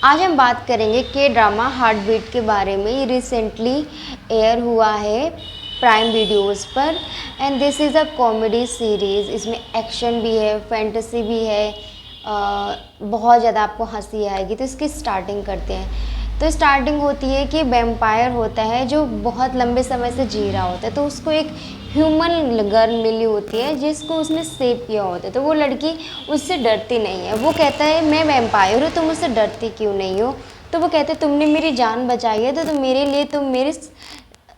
आज हम बात करेंगे के ड्रामा हार्ट बीट के बारे में। ये रिसेंटली एयर हुआ है प्राइम वीडियोस पर and this is a comedy series. इसमें एक्शन भी है, फैंटेसी भी है, बहुत ज़्यादा आपको हंसी आएगी। तो इसकी स्टार्टिंग करते हैं। तो स्टार्टिंग होती है कि वैम्पायर होता है जो बहुत लंबे समय से जी रहा होता है, तो उसको एक ह्यूमन गर्ल मिली होती है जिसको उसने सेव किया होता है। तो वो लड़की उससे डरती नहीं है। वो कहता है मैं वैम्पायर हूँ, तुम मुझसे डरती क्यों नहीं हो? तो वो कहते हैं तुमने मेरी जान बचाई है तो तुम मेरे लिए, तुम मेरे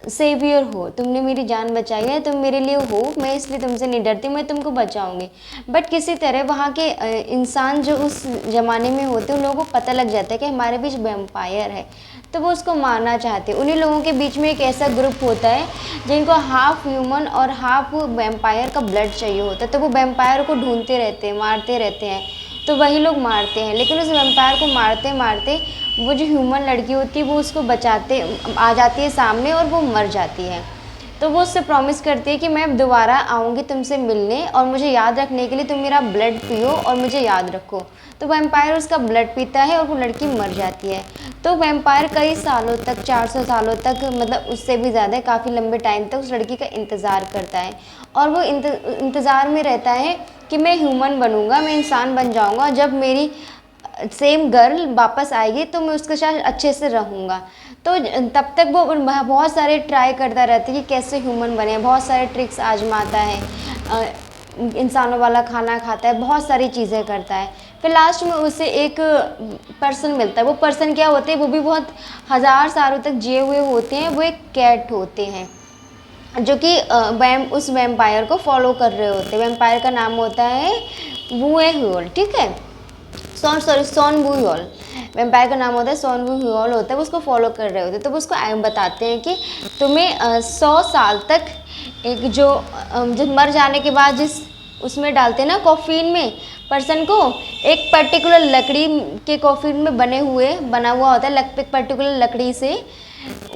सेवियर हो, तुमने मेरी जान बचाई है, तुम मेरे लिए हो, मैं इसलिए तुमसे नहीं डरती, मैं तुमको बचाऊंगी। बट किसी तरह वहाँ के इंसान जो उस ज़माने में होते हैं उन लोगों को पता लग जाता है कि हमारे बीच वैम्पायर है, तो वो उसको मारना चाहते हैं। उन्हीं लोगों के बीच में एक ऐसा ग्रुप होता है जिनको हाफ ह्यूमन और हाफ वैम्पायर का ब्लड चाहिए होता है। तो वो वैम्पायर को ढूंढते रहते हैं, मारते रहते हैं, तो वही लोग मारते हैं। लेकिन उस वैम्पायर को मारते मारते वो जो ह्यूमन लड़की होती है वो उसको बचाते आ जाती है सामने और वो मर जाती है। तो वो उससे प्रॉमिस करती है कि मैं दोबारा आऊँगी तुमसे मिलने और मुझे याद रखने के लिए तुम मेरा ब्लड पियो और मुझे याद रखो। तो वैम्पायर उसका ब्लड पीता है और वो लड़की मर जाती है। तो वैम्पायर कई सालों तक, 400 सालों तक, मतलब उससे भी ज़्यादा, काफ़ी लंबे टाइम तक उस लड़की का इंतज़ार करता है। और वो इंतज़ार में रहता है कि मैं ह्यूमन बनूंगा, मैं इंसान बन जाऊंगा, जब मेरी सेम गर्ल वापस आएगी तो मैं उसके साथ अच्छे से रहूँगा। तो तब तक वो बहुत सारे ट्राई करता रहता है कि कैसे ह्यूमन बने, बहुत सारे ट्रिक्स आजमाता है, इंसानों वाला खाना खाता है, बहुत सारी चीज़ें करता है। फिर लास्ट में उसे एक पर्सन मिलता है। वो पर्सन क्या होते हैं, वो भी बहुत हज़ार सालों तक जिए हुए होते हैं। वो एक कैट होते हैं जो कि उस वैम्पायर को फॉलो कर रहे होते हैं। वैम्पायर का नाम होता है वुए ह्यूल, ठीक है, सोन वुह्योल। वैम्पायर का नाम होता है सोन वुह्योल होता है। वो उसको फॉलो कर रहे होते हैं। तो वो उसको बताते हैं कि तुम्हें 100 साल तक एक जो मर जाने के बाद जिस उसमें डालते हैं ना कॉफिन में पर्सन को, एक पर्टिकुलर लकड़ी के कॉफिन में बना हुआ होता है, एक पर्टिकुलर लकड़ी से,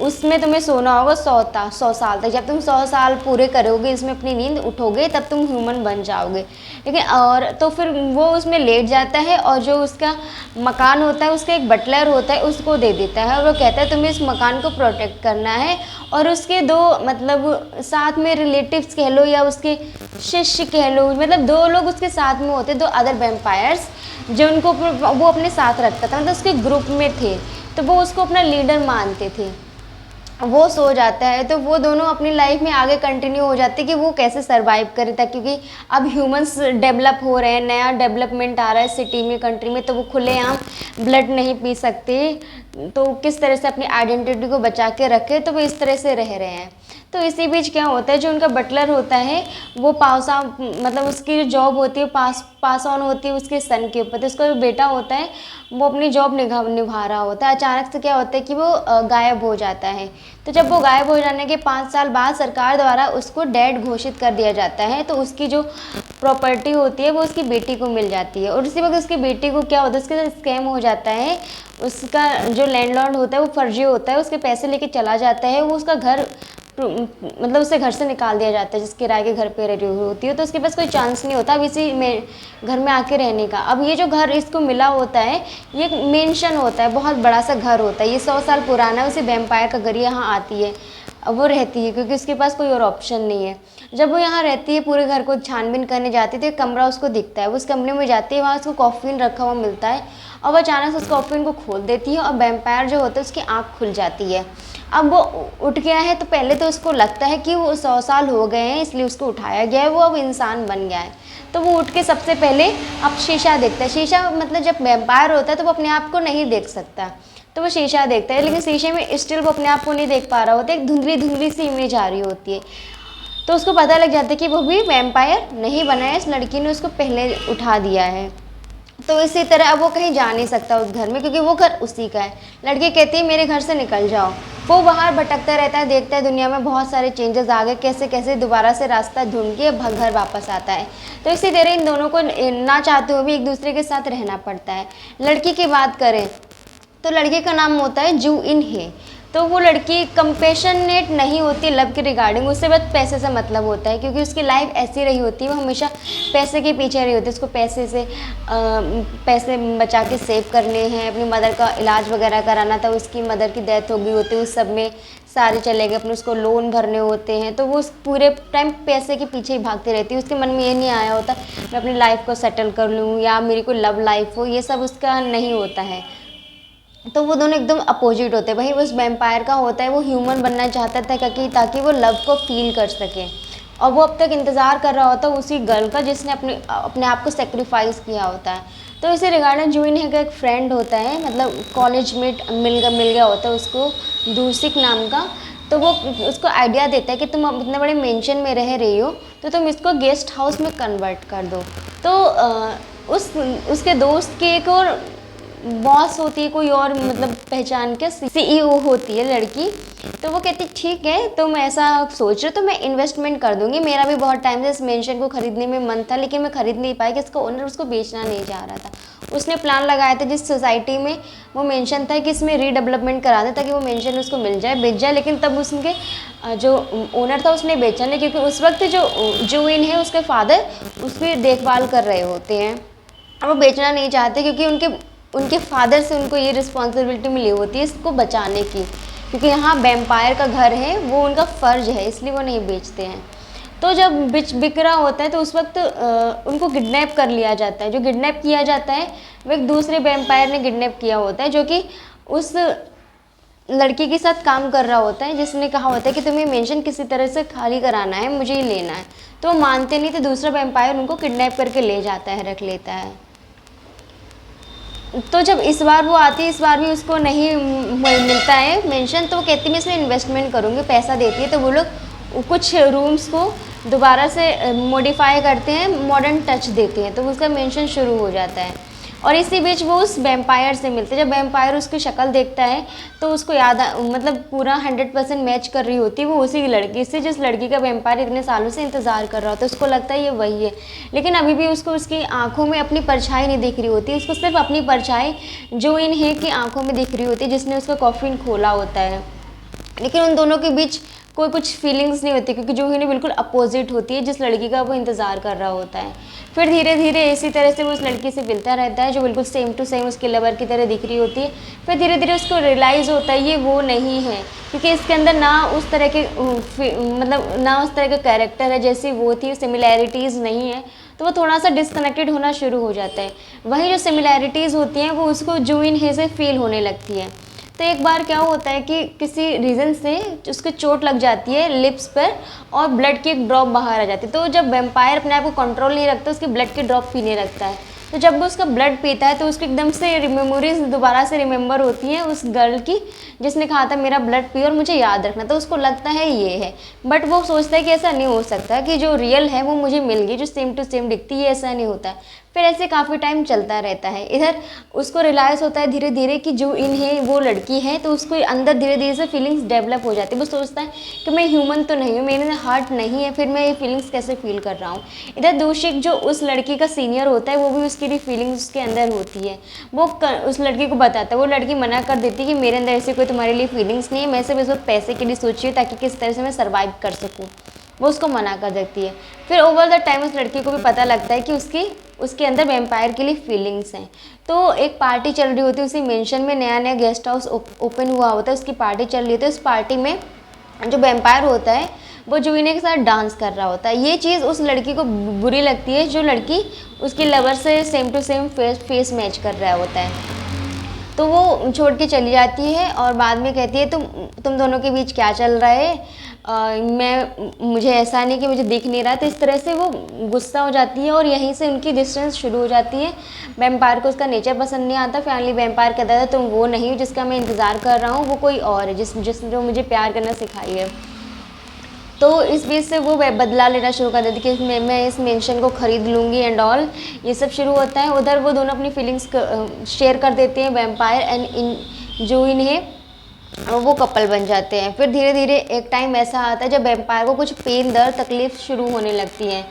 उसमें तुम्हें सोना होगा 100 साल तक। जब तुम 100 साल पूरे करोगे, इसमें अपनी नींद उठोगे, तब तुम ह्यूमन बन जाओगे, ठीक है। और तो फिर वो उसमें लेट जाता है और जो उसका मकान होता है, उसका एक बटलर होता है, उसको दे देता है। और वो कहता है तुम्हें इस मकान को प्रोटेक्ट करना है। और उसके दो, मतलब साथ में रिलेटिव्स कह लो या उसके शिष्य कह लो, मतलब 2 लोग उसके साथ में होते, 2 अदर वैम्पायर्स जो उनको वो अपने साथ रखता था, मतलब उसके ग्रुप में थे। तो वो उसको अपना लीडर मानते थे। वो सो जाता है तो वो दोनों अपनी लाइफ में आगे कंटिन्यू हो जाते हैं कि वो कैसे सरवाइव करे था, क्योंकि अब ह्यूमंस डेवलप हो रहे हैं, नया डेवलपमेंट आ रहा है सिटी में, कंट्री में, तो वो खुलेआम ब्लड नहीं पी सकते। तो किस तरह से अपनी आइडेंटिटी को बचा के रखे, तो वो इस तरह से रह रहे हैं। तो इसी बीच क्या होता है, जो उनका बटलर होता है वो मतलब उसकी जो जॉब होती है पास ऑन होती है उसके सन के ऊपर। तो उसका जो बेटा होता है वो अपनी जॉब निभा रहा होता है। अचानक से क्या होता है कि वो गायब हो जाता है। तो जब वो गायब हो जाने के 5 साल बाद सरकार द्वारा उसको डेड घोषित कर दिया जाता है। तो उसकी जो प्रॉपर्टी होती है वो उसकी बेटी को मिल जाती है। और उसी वक्त उसकी बेटी को क्या होता है, उसके साथ स्कैम हो जाता है। उसका जो लैंडलॉर्ड होता है वो फर्जी होता है, उसके पैसे लेके चला जाता है। वो उसका घर, मतलब उसे घर से निकाल दिया जाता है, जिस किराए के घर पे रही होती है। तो उसके पास कोई चांस नहीं होता अब इसी में घर में आके रहने का। अब ये जो घर इसको मिला होता है, ये एक मेंशन होता है, बहुत बड़ा सा घर होता है, ये 100 साल पुराना है। उसे वैम्पायर का घर यहाँ आती है, अब वो रहती है क्योंकि उसके पास कोई और ऑप्शन नहीं है। जब वो यहाँ रहती है, पूरे घर को छानबीन करने जाती है तो एक कमरा उसको दिखता है। वो उस कमरे में जाती है, वहाँ उसको कॉफिन रखा हुआ मिलता है और वो अचानक से उस कॉफिन को खोल देती है और वैम्पायर जो होता है उसकी आँख खुल जाती है। अब वो उठ गया है तो पहले तो उसको लगता है कि वो 100 साल हो गए हैं इसलिए उसको उठाया गया है, वो अब इंसान बन गया है। तो वो उठ के सबसे पहले अब शीशा देखता है। शीशा मतलब जब वैम्पायर होता है तो वो अपने आप को नहीं देख सकता, तो वो शीशा देखता है, लेकिन शीशे में स्टिल वो अपने आप को नहीं देख पा रहा होता है, एक धुंधली धुंधली सी इमेज आ रही होती है। तो उसको पता लग जाता है कि वो भी वैम्पायर नहीं बना है, इस लड़की ने उसको पहले उठा दिया है। तो इसी तरह अब वो कहीं जा नहीं सकता उस घर में, क्योंकि वो घर उसी का है। लड़की कहती है मेरे घर से निकल जाओ। वो बाहर भटकता रहता है, देखता है दुनिया में बहुत सारे चेंजेस आ गए, कैसे कैसे दोबारा से रास्ता ढूंढ के घर वापस आता है। तो इसी तरह इन दोनों को ना चाहते हुए भी एक दूसरे के साथ रहना पड़ता है। लड़की की बात करें तो लड़के का नाम होता है जू इन हे। तो वो लड़की कंपेशनेट नहीं होती लव के रिगार्डिंग, उससे बस पैसे से मतलब होता है, क्योंकि उसकी लाइफ ऐसी रही होती है, वो हमेशा पैसे के पीछे रही होती है। उसको पैसे बचा के सेव करने हैं, अपनी मदर का इलाज वगैरह कराना था, उसकी मदर की डेथ हो गई होती है, उस सब में सारे चले गए, अपने उसको लोन भरने होते हैं, तो वो उस पूरे टाइम पैसे के पीछे ही भागती रहती है। उसके मन में ये नहीं आया होता मैं अपनी लाइफ को सेटल कर लूँ या मेरी कोई लव लाइफ हो, ये सब उसका नहीं होता है। तो वो दोनों एकदम अपोजिट होते हैं। वहीं उस वैम्पायर का होता है, वो ह्यूमन बनना चाहता था ताकि वो लव को फील कर सके, और वो अब तक इंतज़ार कर रहा होता है उसी गर्ल का जिसने अपने आप को सेक्रीफाइस किया होता है। तो इसी रिगार्डिंग जूइन है का एक फ्रेंड होता है, मतलब कॉलेज मेट मिल गया होता है उसको, दूसिक नाम का। तो वो उसको आइडिया देता है कि तुम अब इतने बड़े मेंशन में रह रही हो, तो तुम इसको गेस्ट हाउस में कन्वर्ट कर दो। तो उसके दोस्त की एक और बॉस होती है, कोई और मतलब पहचान के सीईओ होती है लड़की। तो वो कहती ठीक है, तुम ऐसा सोच रहे हो तो मैं इन्वेस्टमेंट कर दूंगी, मेरा भी बहुत टाइम से इस मेंशन को खरीदने में मन था, लेकिन मैं खरीद नहीं पाई कि इसका ओनर उसको बेचना नहीं चाह रहा था। उसने प्लान लगाया था जिस सोसाइटी में वो मेंशन था कि इसमें रीडेवलपमेंट करा दें ताकि वो मेंशन उसको मिल जाए, बेच जाए, लेकिन तब उसके जो ओनर था उसने बेचा नहीं, क्योंकि उस वक्त जो इन है उसके फादर उसकी देखभाल कर रहे होते हैं, और वो बेचना नहीं चाहते क्योंकि उनके फादर से उनको ये रिस्पॉन्सिबिलिटी मिली होती है इसको बचाने की, क्योंकि यहाँ वैम्पायर का घर है, वो उनका फ़र्ज है, इसलिए वो नहीं बेचते हैं। तो जब बिक रहा होता है तो उस वक्त उनको किडनैप कर लिया जाता है। जो किडनैप किया जाता है वो एक दूसरे वैम्पायर ने किडनैप किया होता है, जो कि उस लड़की के साथ काम कर रहा होता है, जिसने कहा होता है कि तुम्हें मेंशन किसी तरह से खाली कराना है, मुझे ये लेना है। तो वो मानते नहीं, तो दूसरा वैम्पायर उनको किडनैप करके ले जाता है, रख लेता है। तो जब इस बार वो आती है, इस बार भी उसको नहीं मिलता है मेंशन, तो वो कहती है मैं इसमें इन्वेस्टमेंट करूँगी, पैसा देती है। तो वो लोग कुछ रूम्स को दोबारा से मॉडिफाई करते हैं, मॉडर्न टच देते हैं, तो उसका मेंशन शुरू हो जाता है। और इसी बीच वो उस वैम्पायर से मिलते हैं। जब वैम्पायर उसकी शक्ल देखता है तो उसको मतलब पूरा 100% मैच कर रही होती है वो उसी लड़की से, जिस लड़की का वैम्पायर इतने सालों से इंतज़ार कर रहा होता है। उसको लगता है ये वही है, लेकिन अभी भी उसको उसकी आंखों में अपनी परछाई नहीं दिख रही होती, उसको सिर्फ अपनी परछाई जो इन है की आंखों में दिख रही होती है, जिसने उसका कॉफिन खोला होता है। लेकिन उन दोनों के बीच कोई कुछ फीलिंग्स नहीं होती, क्योंकि जूही बिल्कुल अपोजिट होती है जिस लड़की का वो इंतज़ार कर रहा होता है। फिर धीरे धीरे इसी तरह से वो उस लड़की से मिलता रहता है जो बिल्कुल सेम टू सेम उसके लवर की तरह दिख रही होती है। फिर धीरे धीरे उसको रियलाइज़ होता है ये वो नहीं है, क्योंकि इसके अंदर ना उस तरह के मतलब ना उस तरह का कैरेक्टर है जैसी वो थी, सिमिलैरिटीज़ नहीं है, तो वो थोड़ा सा डिस्कनेक्टेड होना शुरू हो जाता है। वहीं जो सिमिलैरिटीज़ होती हैं वो उसको जूइन हे से फील होने लगती है। तो एक बार क्या होता है कि किसी रीज़न से उसके चोट लग जाती है लिप्स पर और ब्लड की एक ड्रॉप बाहर आ जाती है। तो जब वैम्पायर अपने आप को कंट्रोल नहीं रखता, उसकी ब्लड की ड्रॉप पीने लगता है। तो जब वो उसका ब्लड पीता है तो उसको एकदम से मेमोरीज दोबारा से रिमेंबर होती हैं उस गर्ल की जिसने कहा था मेरा ब्लड पी और मुझे याद रखना। तो उसको लगता है ये है, बट वो सोचता है कि ऐसा नहीं हो सकता कि जो रियल है वो मुझे मिल गई, जो सेम टू सेम दिखती है, ऐसा नहीं होता है। फिर ऐसे काफ़ी टाइम चलता रहता है। इधर उसको रियलाइज़ होता है धीरे धीरे कि जो इन है वो लड़की है, तो उसको अंदर धीरे धीरे से फीलिंग्स डेवलप हो जाती है। वो सोचता है कि मैं ह्यूमन तो नहीं हूँ, मेरे हार्ट नहीं है, फिर मैं ये फीलिंग्स कैसे फील कर रहा हूँ। इधर दूषिक जो उस लड़की का सीनियर होता है वो भी उसकी भी फीलिंग्स उसके अंदर होती है। वो उस लड़की को बताता है, वो लड़की मना कर देती है कि मेरे अंदर ऐसी कोई तुम्हारे लिए फीलिंग्स नहीं है, मैं सिर्फ इस वक्त पैसे के लिए सोची हूँ ताकि किस तरह से मैं सर्वाइव कर सकूँ। वो उसको मना कर देती है। फिर ओवर द टाइम उस लड़की को भी पता लगता है कि उसके अंदर वैम्पायर के लिए फीलिंग्स हैं। तो एक पार्टी चल रही होती है उसी मेंशन में, नया नया गेस्ट हाउस ओपन हुआ होता है, उसकी पार्टी चल रही होती है। उस पार्टी में जो वैम्पायर होता है वो जूने के साथ डांस कर रहा होता है। ये चीज़ उस लड़की को बुरी लगती है जो लड़की उसकी लवर से same to same face match कर रहा होता है। तो वो छोड़ के चली जाती है और बाद में कहती है तुम दोनों के बीच क्या चल रहा है, मुझे ऐसा नहीं कि मुझे दिख नहीं रहा। तो इस तरह से वो गुस्सा हो जाती है और यहीं से उनकी डिस्टेंस शुरू हो जाती है। वैम्पायर को उसका नेचर पसंद नहीं आता। फाइनली वैम्पायर कहता है तुम वो नहीं हो जिसका मैं इंतज़ार कर रहा हूँ, वो कोई और है जिसने जो मुझे प्यार करना सिखाई है। तो इस बीच से वो बदला लेना शुरू कर देती कि मैं इस मेंशन को ख़रीद लूँगी एंड ऑल, ये सब शुरू होता है। उधर वो दोनों अपनी फीलिंग्स शेयर कर देते हैं, वैम्पायर एंड जो इन्हें वो कपल बन जाते हैं। फिर धीरे धीरे एक टाइम ऐसा आता है जब वैम्पायर को कुछ पेन दर्द तकलीफ शुरू होने लगती है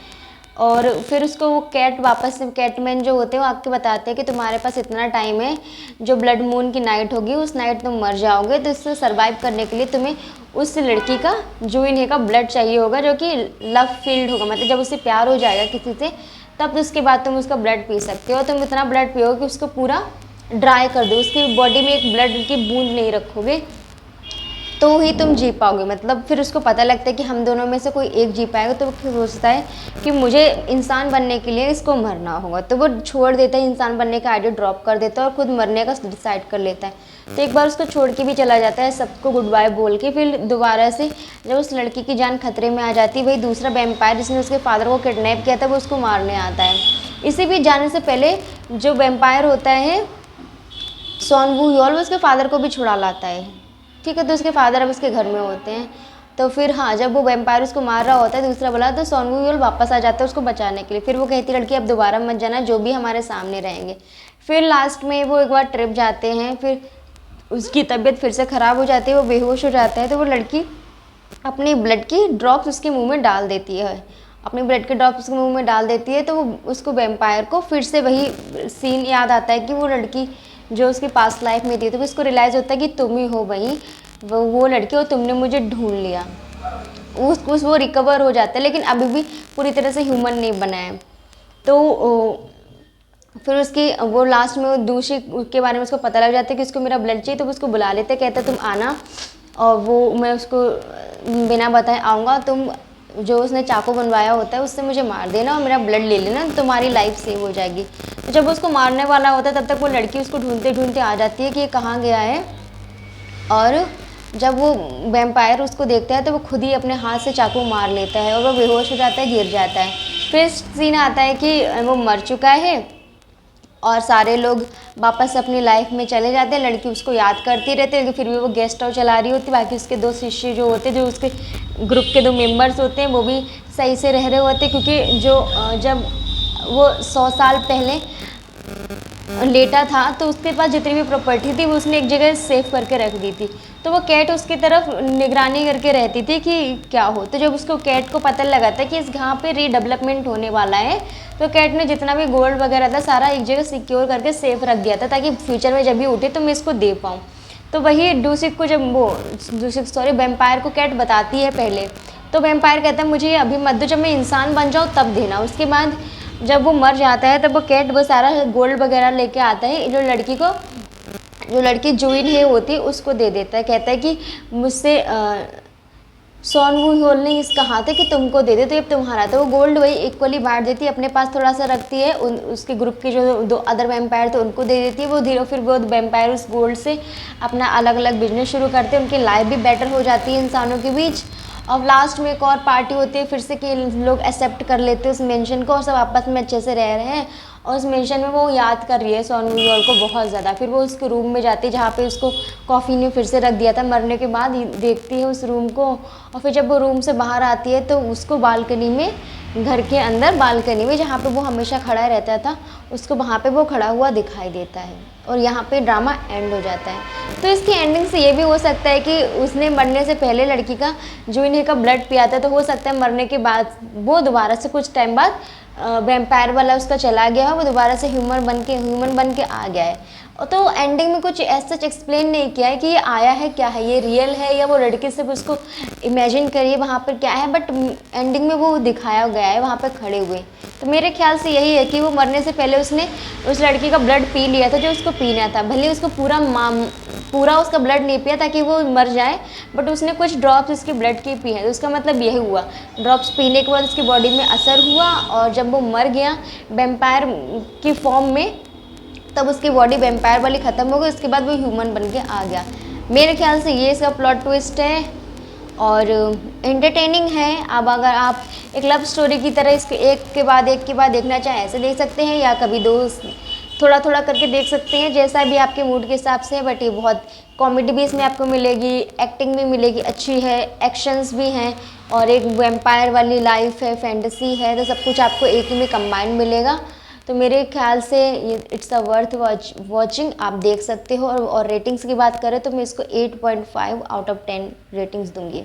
और फिर उसको वो कैट वापस से कैटमैन जो होते हैं वो आके बताते हैं कि तुम्हारे पास इतना टाइम है, जो ब्लड मून की नाइट होगी उस नाइट तुम मर जाओगे, तो इससे सर्वाइव करने के लिए तुम्हें उस लड़की का जो इन्हें का ब्लड चाहिए होगा, जो कि लव फील्ड होगा, मतलब जब उससे प्यार हो जाएगा किसी से तब उसके बाद तुम उसका ब्लड पी सकते हो। तुम इतना ब्लड पियोगे कि उसको पूरा ड्राई कर दो, उसकी बॉडी में एक ब्लड की बूंद नहीं रखोगे, तो ही तुम जी पाओगे। मतलब फिर उसको पता लगता है कि हम दोनों में से कोई एक जी पाएगा, तो वो फिर सोचता है कि मुझे इंसान बनने के लिए इसको मरना होगा, तो वो छोड़ देता है, इंसान बनने का आइडिया ड्रॉप कर देता है और खुद मरने का डिसाइड कर लेता है। तो एक बार उसको छोड़ के भी चला जाता है, सबको गुड बाय बोल के। फिर दोबारा से जब उस लड़की की जान खतरे में आ जाती है, वही दूसरा वैम्पायर जिसने उसके फादर को किडनैप किया था वो उसको मारने आता है। इसी भी जाने से पहले जो वैम्पायर होता है सॉन वू ह्योल, वो उसके फादर को भी छुड़ा लाता है, ठीक है। तो उसके फादर अब उसके घर में होते हैं। तो फिर हाँ, जब वो वैम्पायर उसको मार रहा होता है दूसरा वाला, तो सॉन वू ह्योल वापस आ जाता है उसको बचाने के लिए। फिर वो कहती है लड़की अब दोबारा मत जाना, जो भी हमारे सामने रहेंगे। फिर लास्ट में वो एक बार ट्रिप जाते हैं, फिर उसकी तबीयत फिर से ख़राब हो जाती है, वो बेहोश हो जाता है। तो वो लड़की अपनी ब्लड की ड्रॉप्स उसके मुंह में डाल देती है, अपनी ब्लड के ड्रॉप्स उसके मुंह में डाल देती है। तो वो उसको वैम्पायर को फिर से वही सीन याद आता है कि वो लड़की जो उसकी पास्ट लाइफ में थी, तो उसको रियलाइज़ होता है कि तुम ही हो वही वो लड़की और तुमने मुझे ढूंढ लिया। वो रिकवर हो जाता है, लेकिन अभी भी पूरी तरह से ह्यूमन नहीं बना है। तो फिर उसकी वो लास्ट में वो दूसरी के बारे में उसको पता लग जाता है कि उसको मेरा ब्लड चाहिए, तो उसको बुला लेते, कहते तुम आना, और वो मैं उसको बिना बताए आऊँगा, तुम जो उसने चाकू बनवाया होता है उससे मुझे मार देना और मेरा ब्लड ले लेना, तुम्हारी लाइफ सेव हो जाएगी। तो जब उसको मारने वाला होता है तब तक वो लड़की उसको ढूंढते ढूंढते आ जाती है कि ये कहाँ गया है। और जब वो वैम्पायर उसको देखता है तो वो खुद ही अपने हाथ से चाकू मार लेता है और वो बेहोश हो जाता है, गिर जाता है। फिर सीन आता है कि वो मर चुका है और सारे लोग वापस अपनी लाइफ में चले जाते हैं। लड़की उसको याद करती रहती है, लेकिन फिर भी वो गेस्ट हाउस चला रही होती। बाकी उसके दो शिष्य जो होते हैं, जो उसके ग्रुप के दो मेंबर्स होते हैं, वो भी सही से रह रहे होते हैं, क्योंकि जो जब वो 100 साल पहले लेटा था तो उसके पास जितनी भी प्रॉपर्टी थी वो उसने एक जगह सेव करके रख दी थी। तो वो कैट उसकी तरफ निगरानी करके रहती थी कि क्या हो। तो जब उसको कैट को पता लगा था कि इस यहाँ पे रीडेवलपमेंट होने वाला है, तो कैट ने जितना भी गोल्ड वगैरह था सारा एक जगह सिक्योर करके सेफ रख दिया था, ताकि फ्यूचर में जब भी उठे तो मैं इसको दे पाऊँ। तो वही डूसिक को जब वो वैम्पायर को कैट बताती है पहले, तो वैम्पायर कहता है मुझे ये अभी मत दो, जब मैं इंसान बन जाऊँ तब देना। उसके बाद जब वो मर जाता है तब वो कैट वो सारा गोल्ड वगैरह लेके आता है, जो लड़की जूइन है होती है उसको दे देता है। कहता है कि मुझसे सॉन वू ह्योल ने इस कहा था कि तुमको दे दे, तो ये तुम्हारा। तो वो गोल्ड वही इक्वली बांट देती है, अपने पास थोड़ा सा रखती है, उसके ग्रुप के जो दो अदर वैम्पायर थे उनको दे देती है। वो धीरे फिर वो वैम्पायर उस गोल्ड से अपना अलग अलग बिजनेस शुरू करते हैं, उनकी लाइफ भी बेटर हो जाती है इंसानों के बीच। और लास्ट में एक और पार्टी होती है फिर से कि लोग एक्सेप्ट कर लेते हैं उस मेंशन को और सब आपस में अच्छे से रह रहे हैं। और उस मेंशन में वो याद कर रही है सॉन वू ह्योल को बहुत ज़्यादा। फिर वो उसके रूम में जाती है जहाँ पे उसको कॉफ़ी ने फिर से रख दिया था मरने के बाद, देखती है उस रूम को। और फिर जब वो रूम से बाहर आती है तो उसको बालकनी में, घर के अंदर बालकनी में जहाँ पे वो हमेशा खड़ा रहता था, उसको वहाँ पे वो खड़ा हुआ दिखाई देता है। और यहाँ पे ड्रामा एंड हो जाता है। तो इसकी एंडिंग से ये भी हो सकता है कि उसने मरने से पहले लड़की का जो इन्हें का ब्लड पिया था, तो हो सकता है मरने के बाद वो दोबारा से कुछ टाइम बाद वैम्पायर वाला उसका चला गया है, वो दोबारा से ह्यूमन बन के आ गया है। तो एंडिंग में कुछ ऐसा एक्सप्लेन नहीं किया है कि ये आया है क्या है, ये रियल है या वो लड़के से उसको इमेजिन करिए वहाँ पर क्या है, बट एंडिंग में वो दिखाया गया है वहाँ पर खड़े हुए। तो मेरे ख्याल से यही है कि वो मरने से पहले उसने उस लड़की का ब्लड पी लिया था जो उसको पीना था। भले उसको पूरा उसका ब्लड नहीं पिया ताकि वो मर जाए, बट उसने कुछ ड्रॉप्स उसके ब्लड की पी है। तो उसका मतलब यही हुआ, ड्रॉप्स पीने के बाद उसकी बॉडी में असर हुआ और जब वो मर गया वैम्पायर की फॉर्म में, तब उसकी बॉडी वैम्पायर वाली ख़त्म हो गई, उसके बाद वो ह्यूमन बन के आ गया। मेरे ख्याल से ये इसका प्लॉट ट्विस्ट है और एंटरटेनिंग है। अब अगर आप एक लव स्टोरी की तरह इसके एक के बाद देखना चाहें ऐसे देख सकते हैं, या कभी दो थोड़ा थोड़ा करके देख सकते हैं, जैसा भी आपके मूड के हिसाब से है। बट ये बहुत कॉमेडी भी इसमें आपको मिलेगी, एक्टिंग भी मिलेगी अच्छी है, एक्शंस भी हैं और एक वैम्पायर वाली लाइफ है, फैंटेसी है, तो सब कुछ आपको एक ही में कंबाइंड मिलेगा। तो मेरे ख्याल से ये इट्स अ वर्थ वॉचिंग, आप देख सकते हो। और रेटिंग्स की बात करें तो मैं इसको 8.5 आउट ऑफ 10 रेटिंग्स दूंगी।